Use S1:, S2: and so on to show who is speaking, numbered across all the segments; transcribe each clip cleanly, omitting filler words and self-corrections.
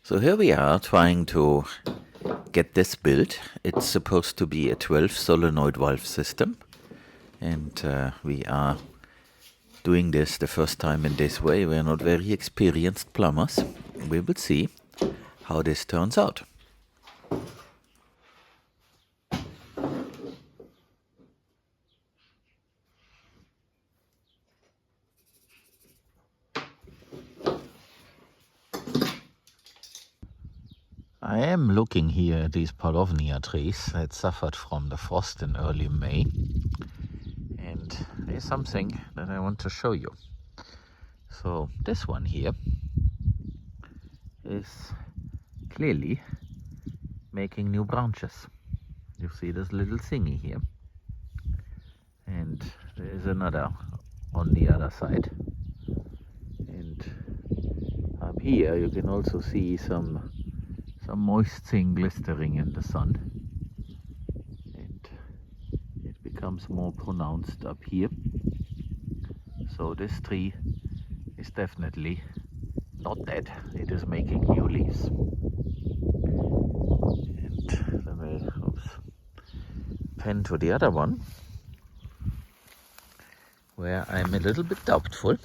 S1: So here we are trying to get this built. It's supposed to be a 12 solenoid valve system, and we are doing this the first time in this way. We're not very experienced plumbers. We will see how this turns out. I am looking here at these palovnia trees that suffered from the frost in early May, and there's something that I want to show you. So this one here is clearly making new branches. You see this little thingy here, and there is another on the other side, and up here you can also see some moist thing glistering in the sun, and it becomes more pronounced up here. So this tree is definitely not dead, it is making new leaves. And let me pen to the other one, where I'm a little bit doubtful.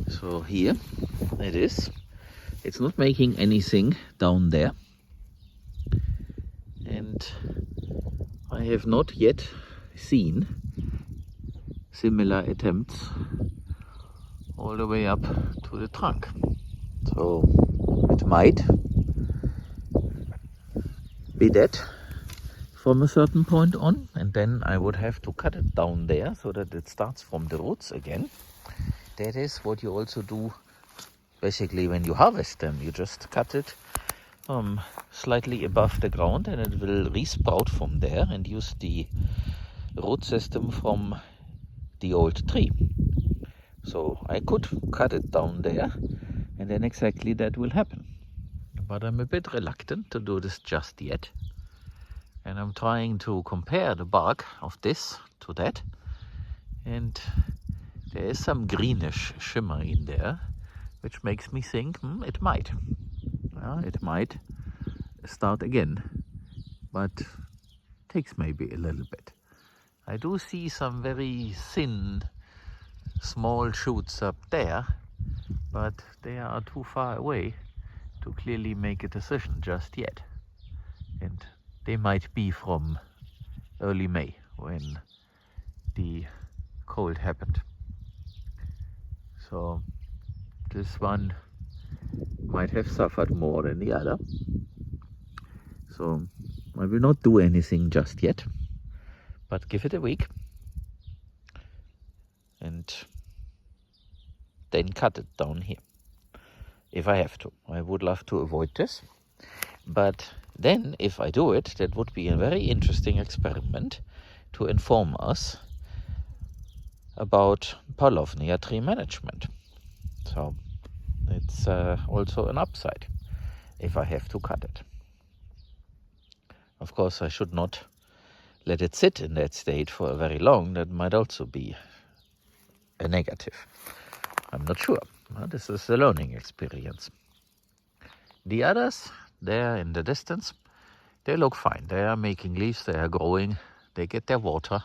S1: So here it is. It's not making anything down there, and I have not yet seen similar attempts all the way up to the trunk. So it might be dead from a certain point on, and then I would have to cut it down there so that it starts from the roots again. That is what you also do basically when you harvest them. You just cut it slightly above the ground, and it will resprout from there and use the root system from the old tree. So I could cut it down there, and then exactly that will happen. But I'm a bit reluctant to do this just yet, and I'm trying to compare the bark of this to that, and there is some greenish shimmer in there, which makes me think it might start again, but takes maybe a little bit. I do see some very thin small shoots up there, but they are too far away to clearly make a decision just yet, and they might be from early May when the cold happened. So this one might have suffered more than the other. So I will not do anything just yet, but give it a week and then cut it down here if I have to. I would love to avoid this, but then if I do it, that would be a very interesting experiment to inform us about palovnia tree management. So it's also an upside if I have to cut it. Of course, I should not let it sit in that state for very long. That might also be a negative. I'm not sure. This is a learning experience. The others, there in the distance, they look fine. They are making leaves, they are growing, they get their water,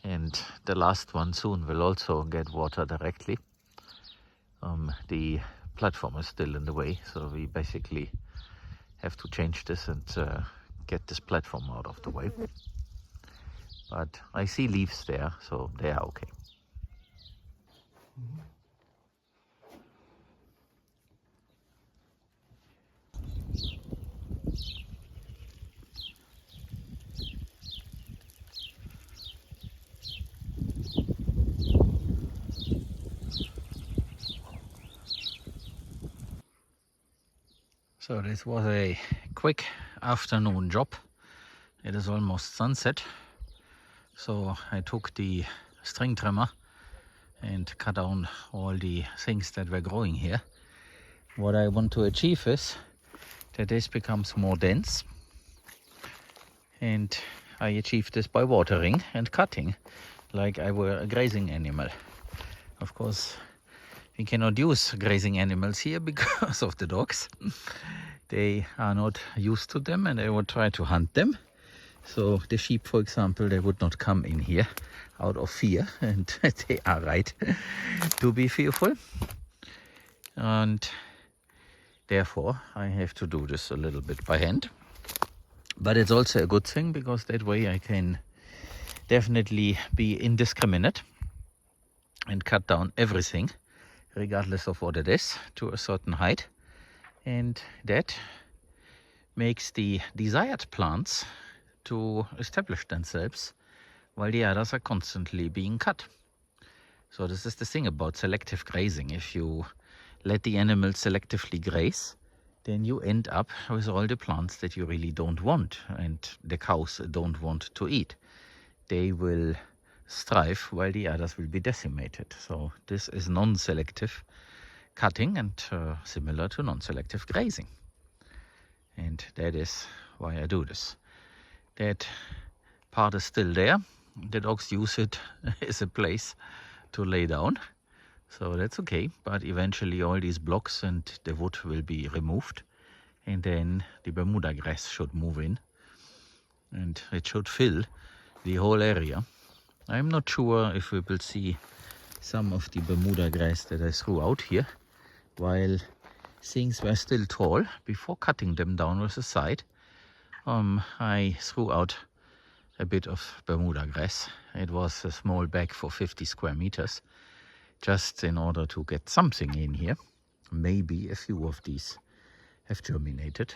S1: and the last one soon will also get water directly. The platform is still in the way, so we basically have to change this and get this platform out of the way. But I see leaves there, so they are okay. So this was a quick afternoon job. It is almost sunset. So I took the string trimmer and cut down all the things that were growing here. What I want to achieve is that this becomes more dense, and I achieve this by watering and cutting like I were a grazing animal. Of course, We cannot use grazing animals here because of the dogs. They are not used to them and they would try to hunt them. So the sheep, for example, they would not come in here out of fear, and they are right to be fearful. And therefore I have to do this a little bit by hand. But it's also a good thing, because that way I can definitely be indiscriminate and cut down everything, regardless of what it is, to a certain height. And that makes the desired plants to establish themselves while the others are constantly being cut. So this is the thing about selective grazing. If you let the animals selectively graze, then you end up with all the plants that you really don't want and the cows don't want to eat. They will thrive while the others will be decimated. So this is non-selective cutting and similar to non-selective grazing. And that is why I do this. That part is still there. The dogs use it as a place to lay down. So that's okay, but eventually all these blocks and the wood will be removed, and then the Bermuda grass should move in and it should fill the whole area. I'm not sure if we will see some of the Bermuda grass that I threw out here while things were still tall. Before cutting them down with the side, I threw out a bit of Bermuda grass. It was a small bag for 50 square meters. Just in order to get something in here. Maybe a few of these have germinated.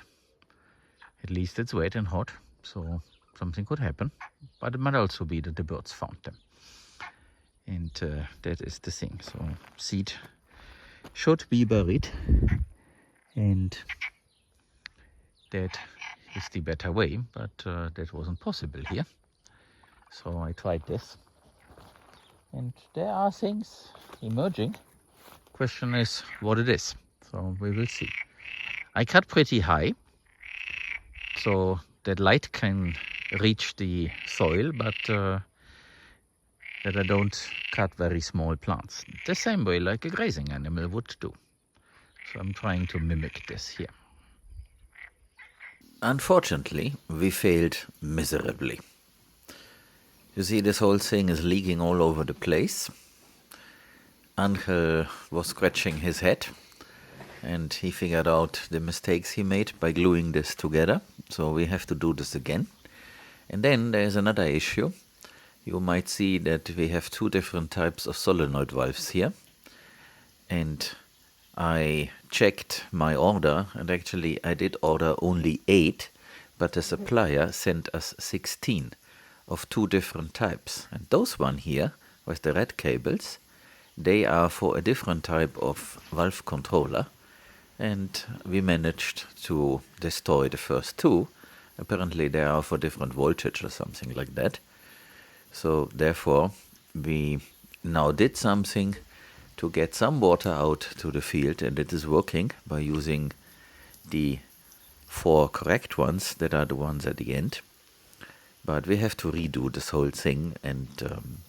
S1: At least it's wet and hot, so something could happen. But it might also be that the birds found them. And that is the thing. So seed should be buried, and that is the better way, but that wasn't possible here. So I tried this. And there are things emerging. Question is what it is. So we will see. I cut pretty high so that light can reach the soil, but that I don't cut very small plants. The same way like a grazing animal would do. So I'm trying to mimic this here. Unfortunately, we failed miserably. You see, this whole thing is leaking all over the place. Angel was scratching his head and he figured out the mistakes he made by gluing this together. So we have to do this again. And then there's another issue. You might see that we have two different types of solenoid valves here. And I checked my order, and actually I did order only 8, but the supplier sent us 16. Of two different types, and those one here with the red cables, they are for a different type of valve controller, and we managed to destroy the first two. Apparently they are for different voltage or something like that. So therefore we now did something to get some water out to the field, and it is working by using the 4 correct ones that are the ones at the end. But we have to redo this whole thing, and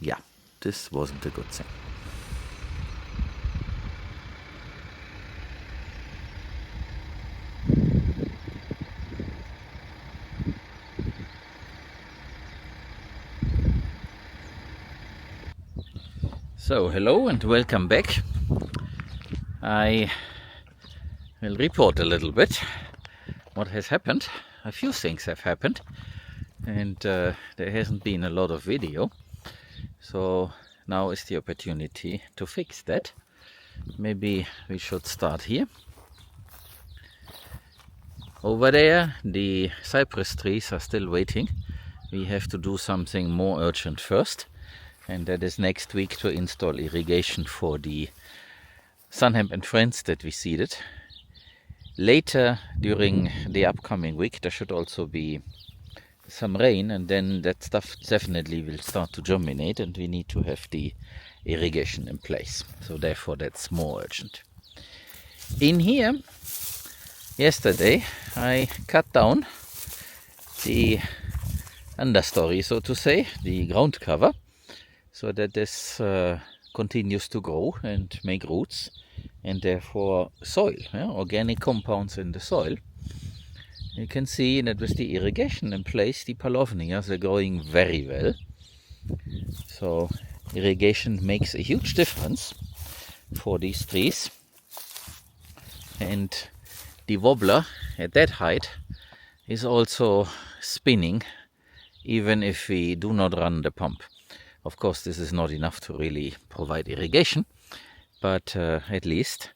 S1: yeah, this wasn't a good thing. So hello and welcome back. I will report a little bit what has happened. A few things have happened. And there hasn't been a lot of video, so now is the opportunity to fix that. Maybe we should start here. Over there the cypress trees are still waiting. We have to do something more urgent first, and that is next week to install irrigation for the sunhemp and friends that we seeded. Later during the upcoming week there should also be some rain, and then that stuff definitely will start to germinate, and we need to have the irrigation in place. So therefore that's more urgent. In here, yesterday I cut down the understory, so to say, the ground cover, so that this continues to grow and make roots. and therefore soil, organic compounds in the soil. You can see that with the irrigation in place, the palovnias are growing very well. So irrigation makes a huge difference for these trees. And the wobbler at that height is also spinning, even if we do not run the pump. Of course, this is not enough to really provide irrigation, but at least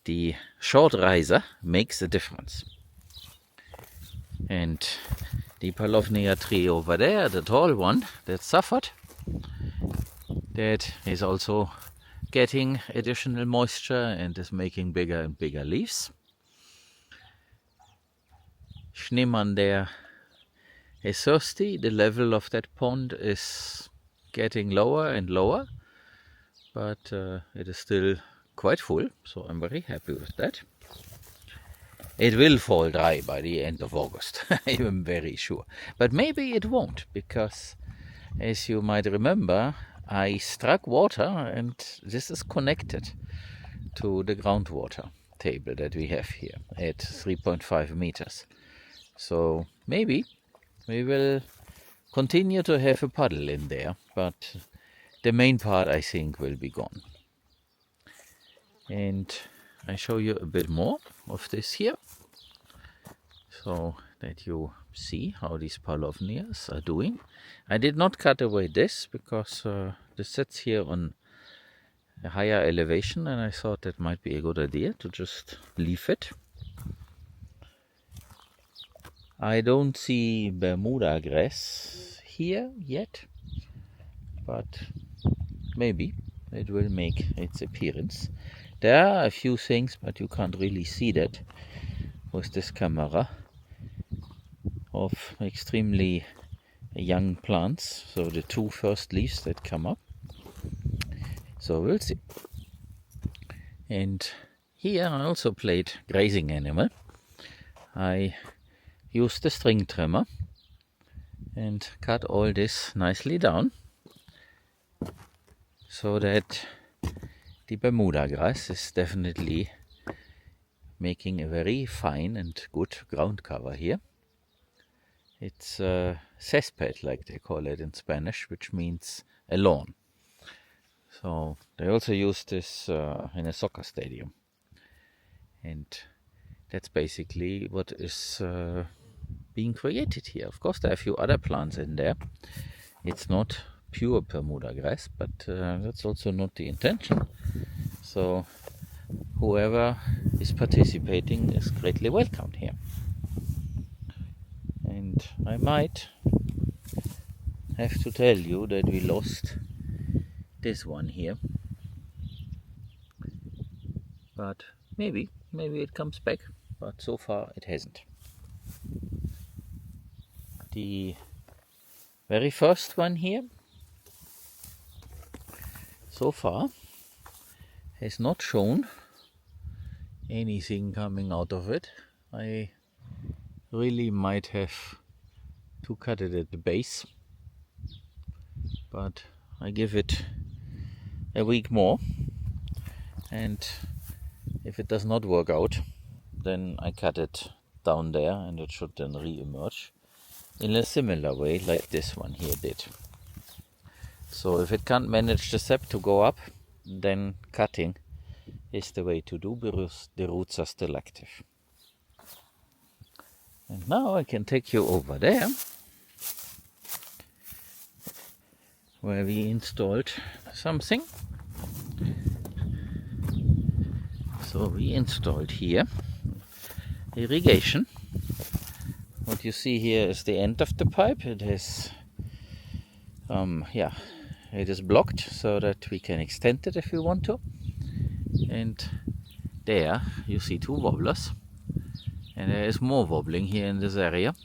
S1: the short riser makes a difference. And the palovnia tree over there, the tall one that suffered, that is also getting additional moisture and is making bigger and bigger leaves. Schneemann there is thirsty. The level of that pond is getting lower and lower, but it is still quite full, so I'm very happy with that. It will fall dry by the end of August, I'm very sure. But maybe it won't, because as you might remember, I struck water, and this is connected to the groundwater table that we have here at 3.5 meters. So maybe we will continue to have a puddle in there, but the main part, I think, will be gone. And I show you a bit more of this here, so that you see how these palovnias are doing. I did not cut away this because this sits here on a higher elevation, and I thought that might be a good idea to just leave it. I don't see Bermuda grass here yet, but maybe it will make its appearance. There are a few things, but you can't really see that with this camera, of extremely young plants, so the two first leaves that come up. So we'll see. And here I also played grazing animal. I used the string trimmer and cut all this nicely down, so that the Bermuda grass is definitely making a very fine and good ground cover here. It's a césped, like they call it in Spanish, which means a lawn. So they also use this in a soccer stadium. And that's basically what is being created here. Of course, there are a few other plants in there. It's not pure Bermuda grass, but that's also not the intention. So whoever is participating is greatly welcomed here. And I might have to tell you that we lost this one here, but maybe it comes back, but so far it hasn't. The very first one here so far has not shown anything coming out of it. I really might have to cut it at the base, but I give it a week more, and if it does not work out, then I cut it down there, and it should then re-emerge in a similar way like this one here did. So if it can't manage the sap to go up, then cutting is the way to do, because the roots are still active. And now I can take you over there, where we installed something. So we installed here irrigation. What you see here is the end of the pipe. It has it is blocked so that we can extend it if we want to. And there you see two wobblers, and there is more wobbling here in this area,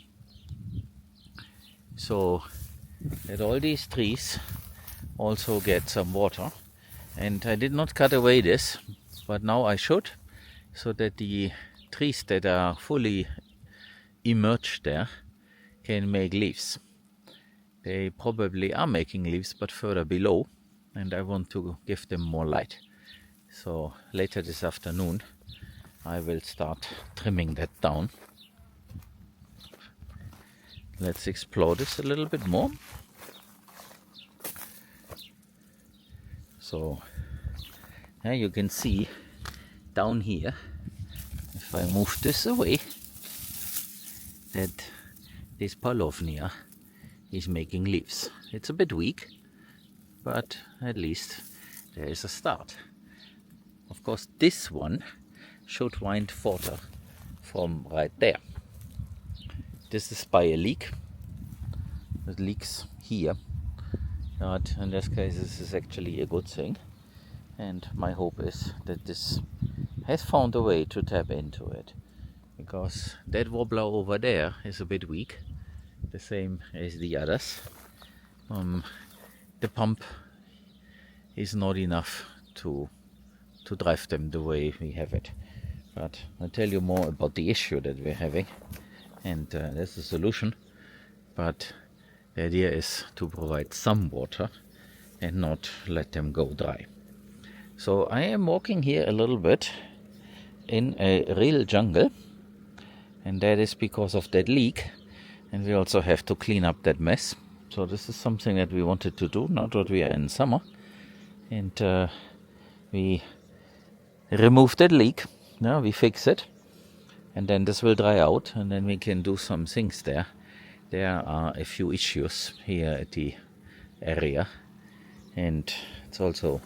S1: so that all these trees also get some water. And I did not cut away this, but now I should, so that the trees that are fully emerged there can make leaves. They probably are making leaves, but further below, and I want to give them more light. So later this afternoon I will start trimming that down. Let's explore this a little bit more. So yeah, you can see down here, if I move this away, that this palovnia is making leaves. It's a bit weak, but at least there is a start. Of course, this one should find water from right there. This is by a leak. It leaks here. But in this case, this is actually a good thing. And my hope is that this has found a way to tap into it. Because that wobbler over there is a bit weak. The same as the others. The pump is not enough to drive them the way we have it. But I'll tell you more about the issue that we're having, and that's the solution. But the idea is to provide some water and not let them go dry. So I am walking here a little bit in a real jungle, and that is because of that leak, and we also have to clean up that mess. So this is something that we wanted to do now that we are in summer, and we remove that leak. Now we fix it, and then this will dry out, and then we can do some things there. There are a few issues here at the area, and it's also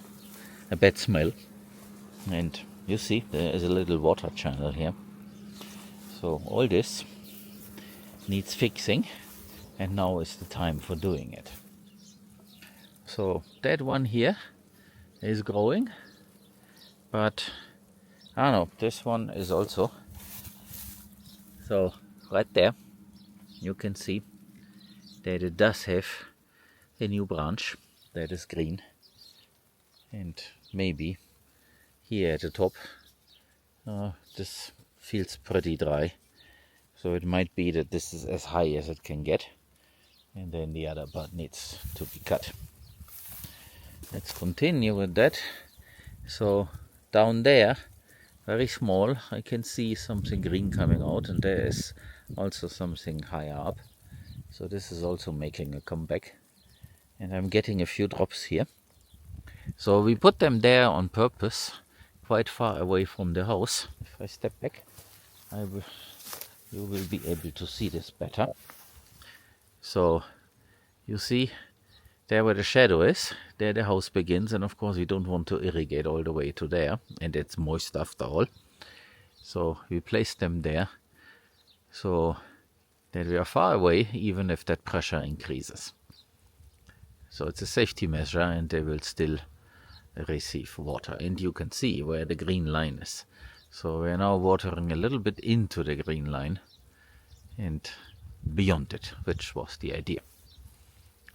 S1: a bad smell. And you see there is a little water channel here. So all this needs fixing, and now is the time for doing it. So that one here is growing, but I don't know, this one is also. So right there you can see that it does have a new branch that is green, and maybe here at the top this feels pretty dry, so it might be that this is as high as it can get, and then the other part needs to be cut. Let's continue with that. So down there, very small, I can see something green coming out, and there is also something higher up. So this is also making a comeback, and I'm getting a few drops here. So we put them there on purpose, quite far away from the house. If I step back, you will be able to see this better. So you see there where the shadow is, there the house begins, and of course we don't want to irrigate all the way to there, and it's moist after all. So we place them there so that we are far away, even if that pressure increases. So it's a safety measure, and they will still receive water. And you can see where the green line is. So we're now watering a little bit into the green line and beyond it, which was the idea.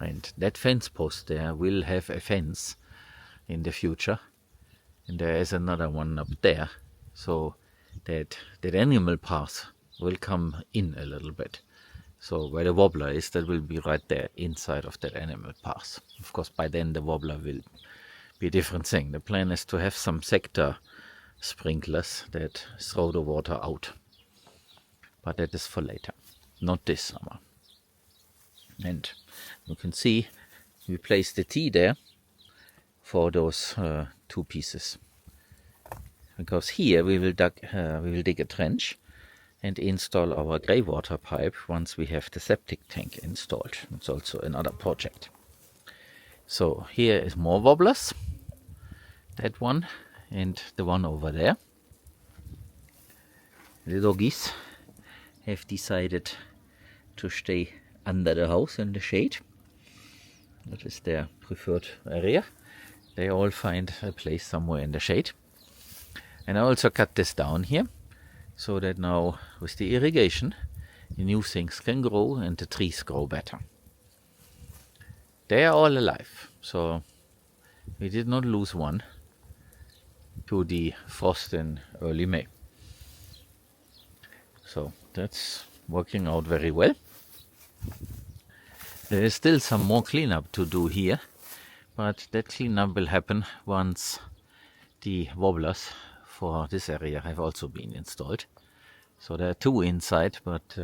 S1: And that fence post there will have a fence in the future, and there is another one up there, so that animal path will come in a little bit. So where the wobbler is, that will be right there inside of that animal path. Of course, by then the wobbler will be a different thing. The plan is to have some sector sprinklers that throw the water out, but that is for later, not this summer. And you can see we place the T there for those two pieces, because here we will dig a trench and install our grey water pipe once we have the septic tank installed. It's also another project. So here is more wobblers, that one and the one over there. The doggies have decided to stay under the house in the shade. That is their preferred area. They all find a place somewhere in the shade. And I also cut this down here, so that now with the irrigation, the new things can grow and the trees grow better. They are all alive, so we did not lose one to the frost in early May. So that's working out very well. There is still some more cleanup to do here, but that cleanup will happen once the wobblers for this area have also been installed. So there are 2 inside, but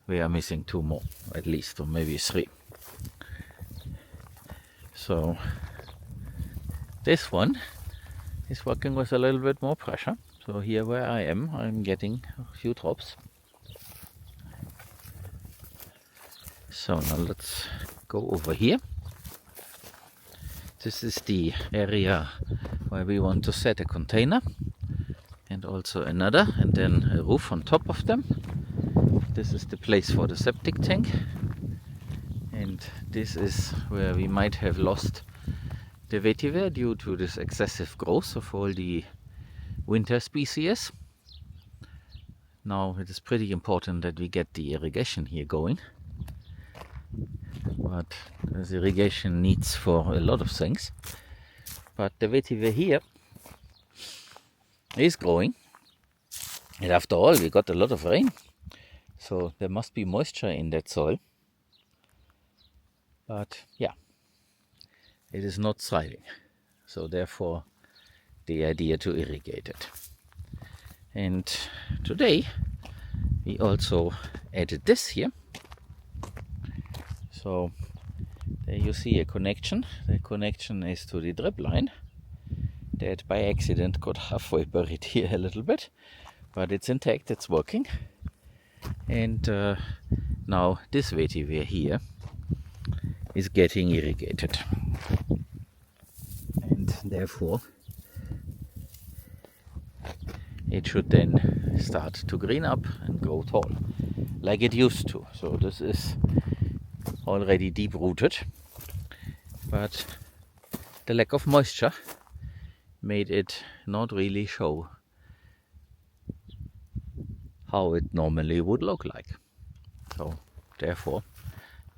S1: we are missing 2 more at least, or maybe 3. So this one is working with a little bit more pressure. So here where I am, I'm getting a few drops. So now let's go over here. This is the area where we want to set a container and also another, and then a roof on top of them. This is the place for the septic tank, and this is where we might have lost the vetiver due to this excessive growth of all the winter species. Now it is pretty important that we get the irrigation here going, but there's irrigation needs for a lot of things. But the vetiver here is growing, and after all we got a lot of rain, so there must be moisture in that soil. But yeah, it is not thriving, so therefore the idea to irrigate it. And today we also added this here. So there you see a connection. The connection is to the drip line that by accident got halfway buried here a little bit, but it's intact, it's working. And now this vetiver here is getting irrigated, and therefore it should then start to green up and grow tall like it used to. So this is already deep rooted, but the lack of moisture made it not really show how it normally would look like. So therefore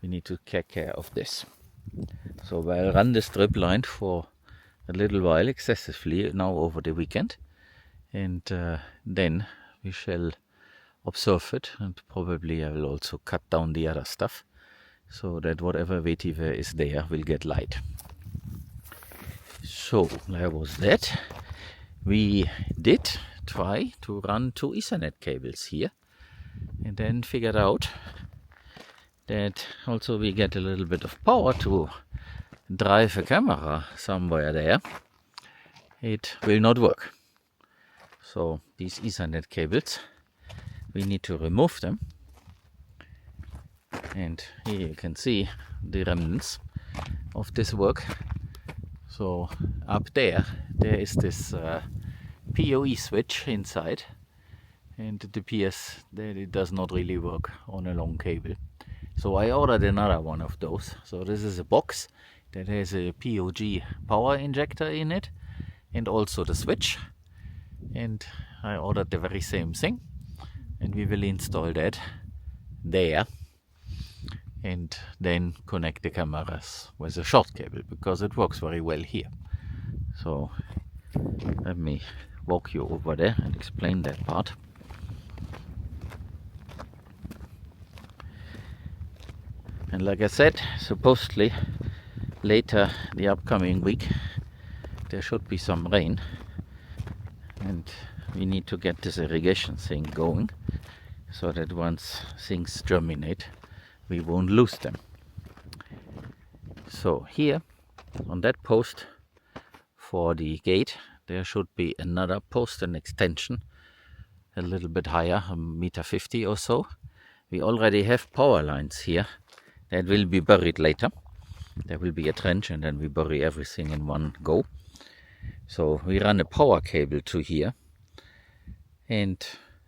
S1: we need to take care of this. So I'll run this drip line for a little while excessively now over the weekend, and then we shall observe it, and probably I will also cut down the other stuff so that whatever vetiver is there will get light. So there was that. We did try to run 2 Ethernet cables here, and then figured out that also we get a little bit of power to drive a camera somewhere there. It will not work. So these Ethernet cables, we need to remove them, and here you can see the remnants of this work. So up there is this PoE switch inside, and it appears that it does not really work on a long cable. So I ordered another one of those. So this is a box that has a POG power injector in it and also the switch, and I ordered the very same thing, and we will install that there and then connect the cameras with a short cable, because it works very well here. So let me walk you over there and explain that part. And like I said, supposedly later the upcoming week there should be some rain, and we need to get this irrigation thing going so that once things germinate we won't lose them. So here on that post for the gate there should be another post and extension a little bit higher, 1.50 m or so. We already have power lines here that will be buried later. There will be a trench and then we bury everything in one go. So we run a power cable to here, and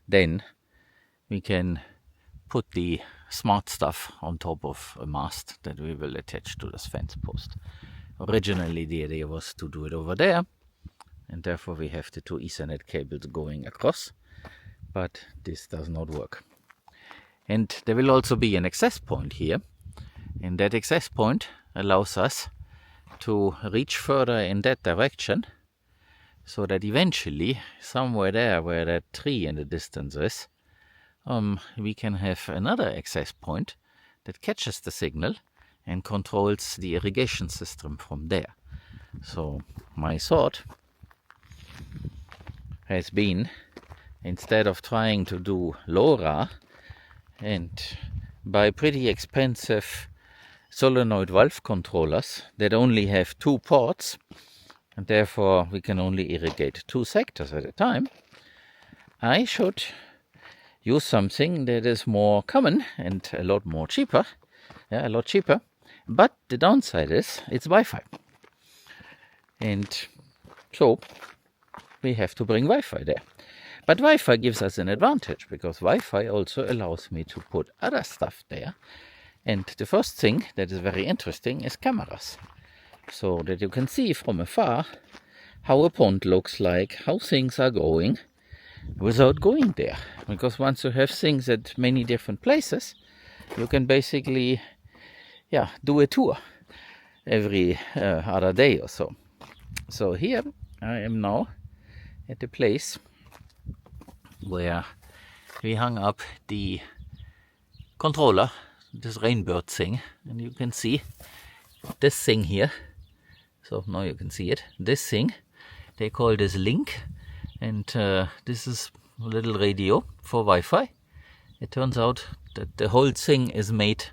S1: then we can put the smart stuff on top of a mast that we will attach to this fence post. Originally the idea was to do it over there, and therefore we have the 2 Ethernet cables going across, but this does not work. And there will also be an access point here, and that access point allows us to reach further in that direction, so that eventually somewhere there where that tree in the distance is, we can have another access point that catches the signal and controls the irrigation system from there. So my thought has been, instead of trying to do LoRa and buy pretty expensive solenoid valve controllers that only have 2 ports, and therefore we can only irrigate 2 sectors at a time, I should use something that is more common and a lot more cheaper. Yeah, a lot cheaper. But the downside is it's Wi-Fi. And so we have to bring Wi-Fi there. But Wi-Fi gives us an advantage, because Wi-Fi also allows me to put other stuff there. And the first thing that is very interesting is cameras. So that you can see from afar how a pond looks like, how things are going, without going there. Because once you have things at many different places, you can basically do a tour every other day or so. So here I am now at the place where we hung up the controller, this rainbird thing, and you can see this thing here. So now you can see it. This thing, they call this link, and this is a little radio for Wi-Fi. It turns out that the whole thing is made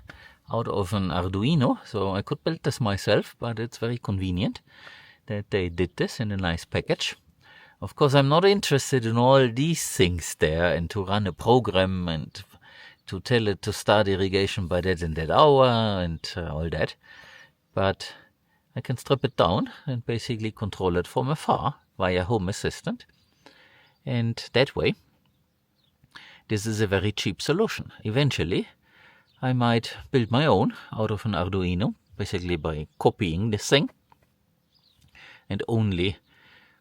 S1: out of an Arduino, so I could build this myself, but it's very convenient that they did this in a nice package. Of course, I'm not interested in all these things there, and to run a program and to tell it to start irrigation by that and that hour and all that, but I can strip it down and basically control it from afar via Home Assistant, and that way this is a very cheap solution. Eventually I might build my own out of an Arduino, basically by copying this thing and only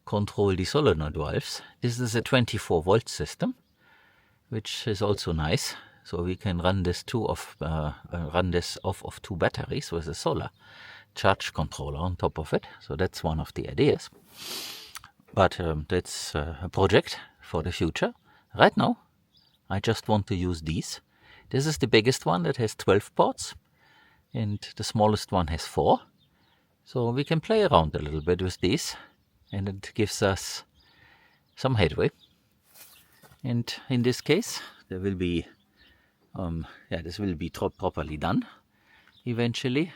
S1: control the solenoid valves. This is a 24 volt system, which is also nice. So we can run this off of 2 batteries with a solar charge controller on top of it. So that's one of the ideas. But that's a project for the future. Right now, I just want to use these. This is the biggest one that has 12 ports, and the smallest one has 4. So we can play around a little bit with these, and it gives us some headway. And in this case, there will be, this will be properly done eventually.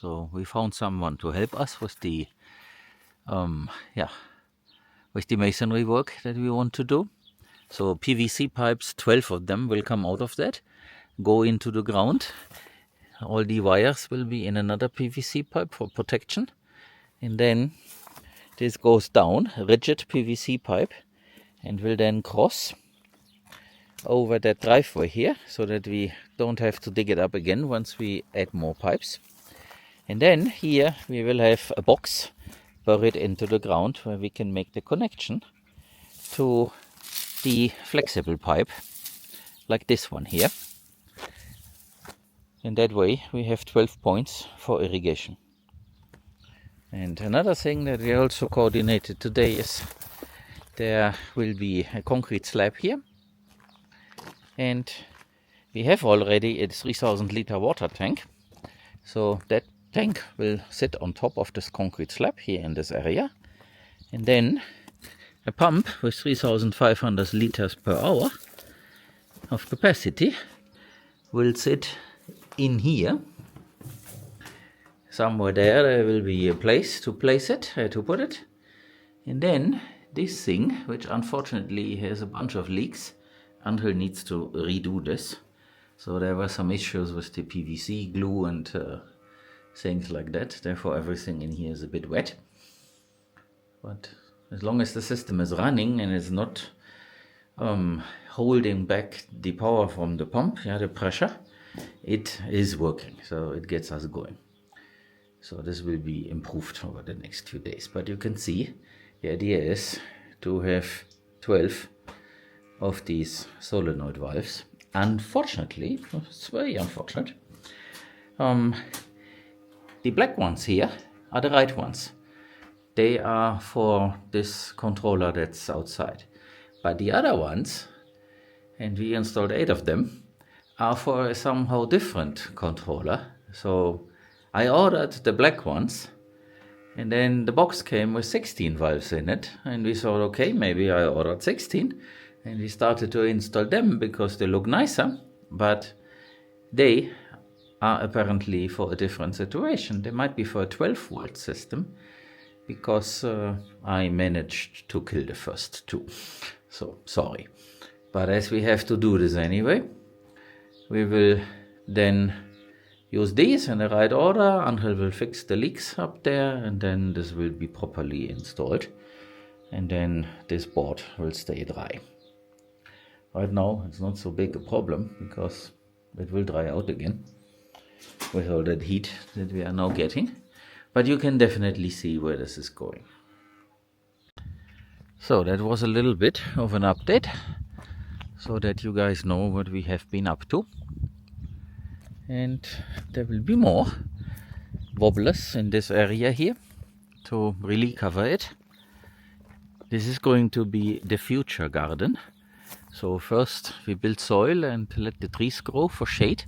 S1: So we found someone to help us with the, with the masonry work that we want to do. So PVC pipes, 12 of them will come out of that, go into the ground. All the wires will be in another PVC pipe for protection. And then this goes down, rigid PVC pipe, and will then cross over that driveway here, so that we don't have to dig it up again once we add more pipes. And then here we will have a box buried into the ground where we can make the connection to the flexible pipe, like this one here. And that way we have 12 points for irrigation. And another thing that we also coordinated today is there will be a concrete slab here, and we have already a 3000 liter water tank. So that tank will sit on top of this concrete slab here in this area, and then a pump with 3500 liters per hour of capacity will sit in here. Somewhere there will be a place to place it, to put it. And then this thing, which unfortunately has a bunch of leaks, Andrew needs to redo this. So there were some issues with the PVC glue and things like that. Therefore everything in here is a bit wet. But as long as the system is running and is not holding back the power from the pump, the pressure, it is working. So it gets us going. So this will be improved over the next few days. But you can see the idea is to have 12 of these solenoid valves. Unfortunately, it's very unfortunate, the black ones here are the right ones. They are for this controller that's outside. But the other ones, and we installed 8 of them, are for a somehow different controller. So I ordered the black ones And then the box came with 16 valves in it, and we thought, okay, maybe I ordered 16, and we started to install them because they look nicer, but they are apparently for a different situation. They might be for a 12-volt system, because I managed to kill the first two. So, sorry. But as we have to do this anyway, we will then use these in the right order until we'll fix the leaks up there, and then this will be properly installed, and then this board will stay dry. Right now it's not so big a problem because it will dry out again with all that heat that we are now getting, but you can definitely see where this is going. So that was a little bit of an update so that you guys know what we have been up to. And there will be more wobblers in this area here to really cover it. This is going to be the future garden. So first we build soil and let the trees grow for shade,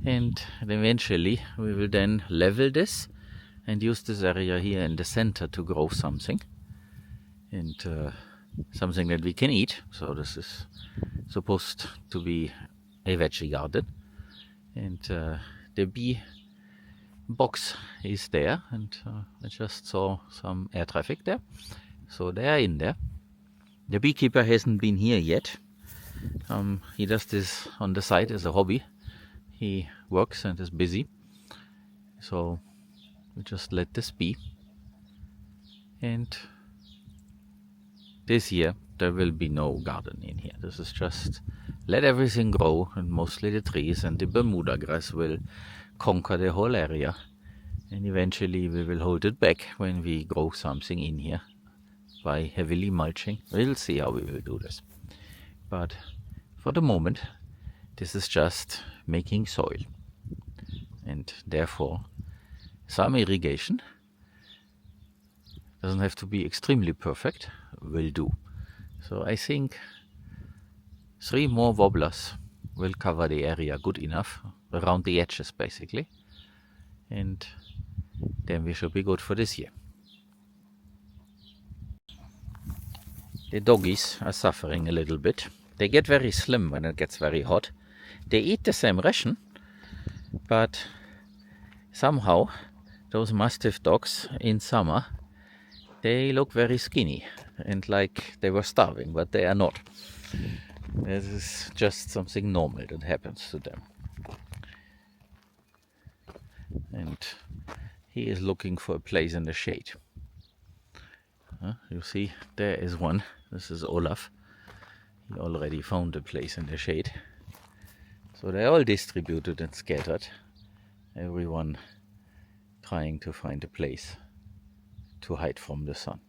S1: and eventually we will then level this and use this area here in the center to grow something, and something that we can eat. So this is supposed to be a veggie garden. And the bee box is there, and I just saw some air traffic there, so they are in there. The beekeeper hasn't been here yet. He does this on the side as a hobby. He works and is busy, so we just let this be. And this year there will be no garden in here. This is just let everything grow, and mostly the trees, and the Bermuda grass will conquer the whole area, and eventually we will hold it back when we grow something in here by heavily mulching. We'll see how we will do this, but for the moment this is just making soil, and therefore some irrigation. Doesn't have to be extremely perfect, will do. So I think 3 more wobblers will cover the area good enough, around the edges basically, and then we should be good for this year. The doggies are suffering a little bit. They get very slim when it gets very hot. They eat the same ration, but somehow those Mastiff dogs in summer, they look very skinny and like they were starving, but they are not. This is just something normal that happens to them. And he is looking for a place in the shade. You see, there is one. This is Olaf. He already found a place in the shade. So they're all distributed and scattered. Everyone trying to find a place to hide from the sun.